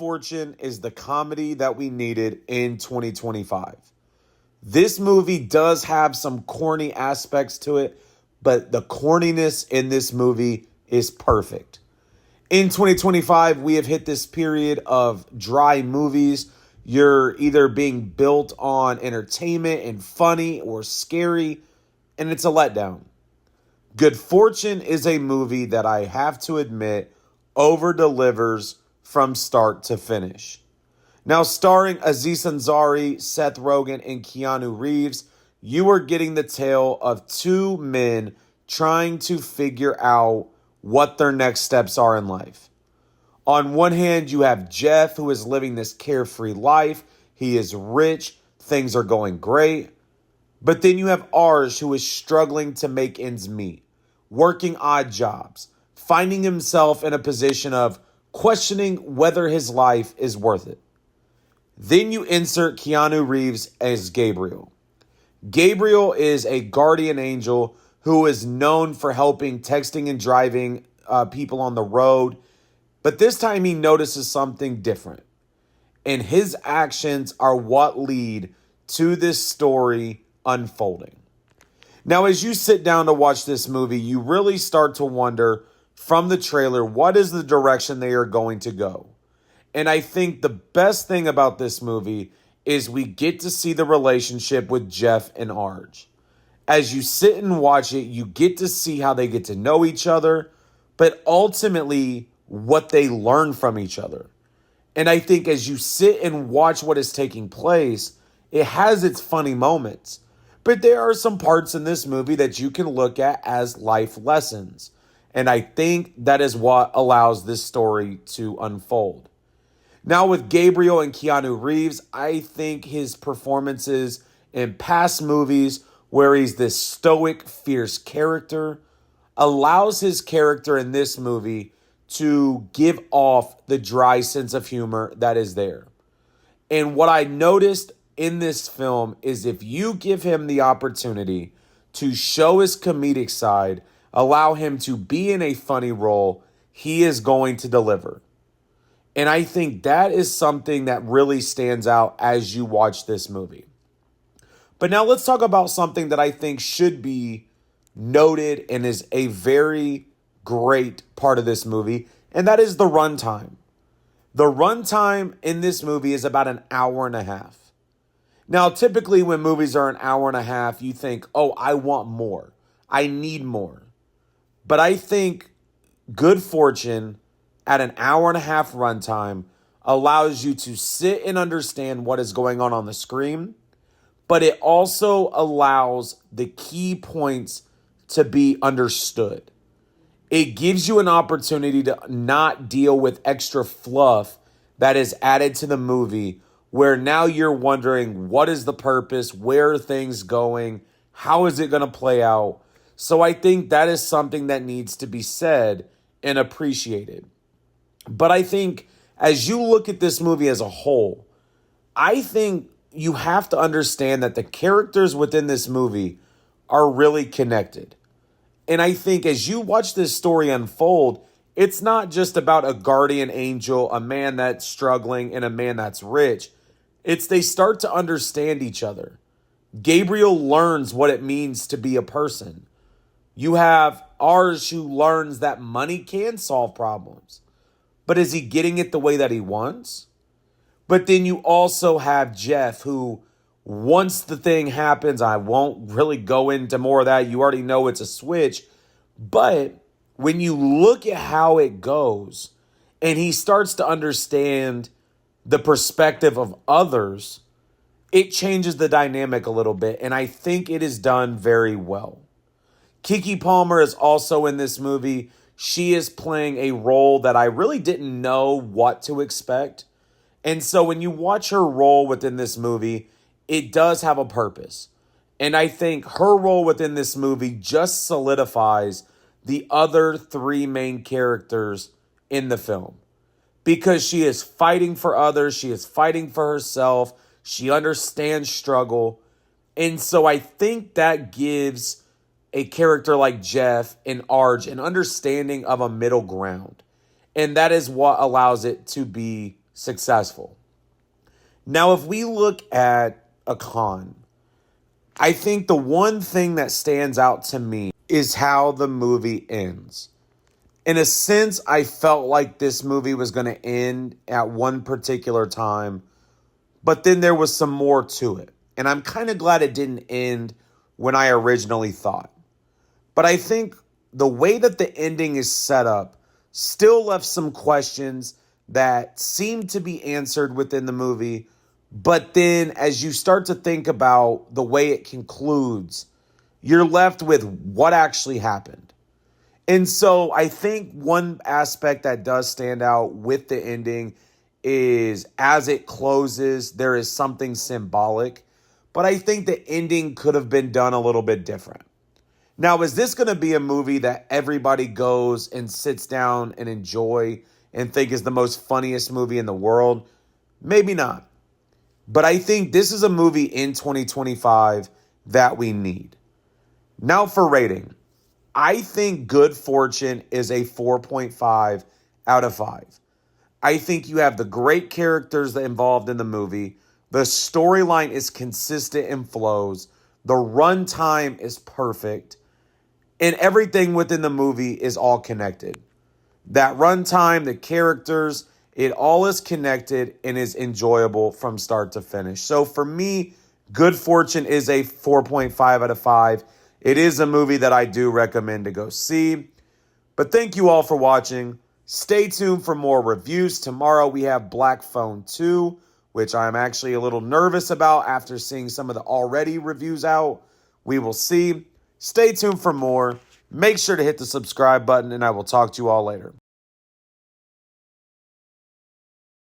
Fortune is the comedy that we needed in 2025. This movie does have some corny aspects to it, but the corniness in this movie is perfect. In 2025, we have hit this period of dry movies. You're either being built on entertainment and funny or scary, and it's a letdown. Good Fortune is a movie that I have to admit over delivers from start to finish. Now, starring Aziz Ansari, Seth Rogen, and Keanu Reeves, you are getting the tale of two men trying to figure out what their next steps are in life. On one hand, you have Jeff, who is living this carefree life. He is rich. Things are going great. But then you have Arj, who is struggling to make ends meet, working odd jobs, finding himself in a position of questioning whether his life is worth it. Then you insert Keanu Reeves as Gabriel. Gabriel is a guardian angel who is known for helping texting and driving people on the road. But this time he notices something different. And his actions are what lead to this story unfolding. Now, as you sit down to watch this movie, you really start to wonder from the trailer, what is the direction they are going to go? And I think the best thing about this movie is we get to see the relationship with Jeff and Arj. As you sit and watch it, you get to see how they get to know each other, but ultimately what they learn from each other. And I think as you sit and watch what is taking place, it has its funny moments. But there are some parts in this movie that you can look at as life lessons. And I think that is what allows this story to unfold. Now with Gabriel and Keanu Reeves, I think his performances in past movies where he's this stoic, fierce character allows his character in this movie to give off the dry sense of humor that is there. And what I noticed in this film is if you give him the opportunity to show his comedic side, allow him to be in a funny role, he is going to deliver. And I think that is something that really stands out as you watch this movie. But now let's talk about something that I think should be noted and is a very great part of this movie, and that is the runtime. The runtime in this movie is about an hour and a half. Now, typically when movies are an hour and a half, you think, oh, I want more. I need more. But I think Good Fortune at an hour and a half runtime allows you to sit and understand what is going on the screen, but it also allows the key points to be understood. It gives you an opportunity to not deal with extra fluff that is added to the movie, where now you're wondering, what is the purpose? Where are things going? How is it going to play out? So I think that is something that needs to be said and appreciated. But I think as you look at this movie as a whole, I think you have to understand that the characters within this movie are really connected. And I think as you watch this story unfold, it's not just about a guardian angel, a man that's struggling, and a man that's rich. It's they start to understand each other. Gabriel learns what it means to be a person. You have Arj, who learns that money can solve problems. But is he getting it the way that he wants? But then you also have Jeff, who once the thing happens, I won't really go into more of that. You already know it's a switch. But when you look at how it goes and he starts to understand the perspective of others, it changes the dynamic a little bit. And I think it is done very well. Keke Palmer is also in this movie. She is playing a role that I really didn't know what to expect. And so when you watch her role within this movie, it does have a purpose. And I think her role within this movie just solidifies the other three main characters in the film. Because she is fighting for others, she is fighting for herself, she understands struggle. And so I think that gives a character like Jeff and Arj an understanding of a middle ground. And that is what allows it to be successful. Now, if we look at a con, I think the one thing that stands out to me is how the movie ends. In a sense, I felt like this movie was going to end at one particular time, but then there was some more to it. And I'm kind of glad it didn't end when I originally thought. But I think the way that the ending is set up still left some questions that seemed to be answered within the movie. But then as you start to think about the way it concludes, you're left with what actually happened. And so I think one aspect that does stand out with the ending is as it closes, there is something symbolic. But I think the ending could have been done a little bit different. Now, is this going to be a movie that everybody goes and sits down and enjoy and think is the most funniest movie in the world? Maybe not. But I think this is a movie in 2025 that we need. Now for rating. I think Good Fortune is a 4.5 out of 5. I think you have the great characters that involved in the movie. The storyline is consistent and flows. The runtime is perfect. And everything within the movie is all connected. That runtime, the characters, it all is connected and is enjoyable from start to finish. So for me, Good Fortune is a 4.5 out of 5. It is a movie that I do recommend to go see. But thank you all for watching. Stay tuned for more reviews. Tomorrow we have Black Phone 2, which I'm actually a little nervous about after seeing some of the already reviews out. We will see. Stay tuned for more. Make sure to hit the subscribe button, and I will talk to you all later.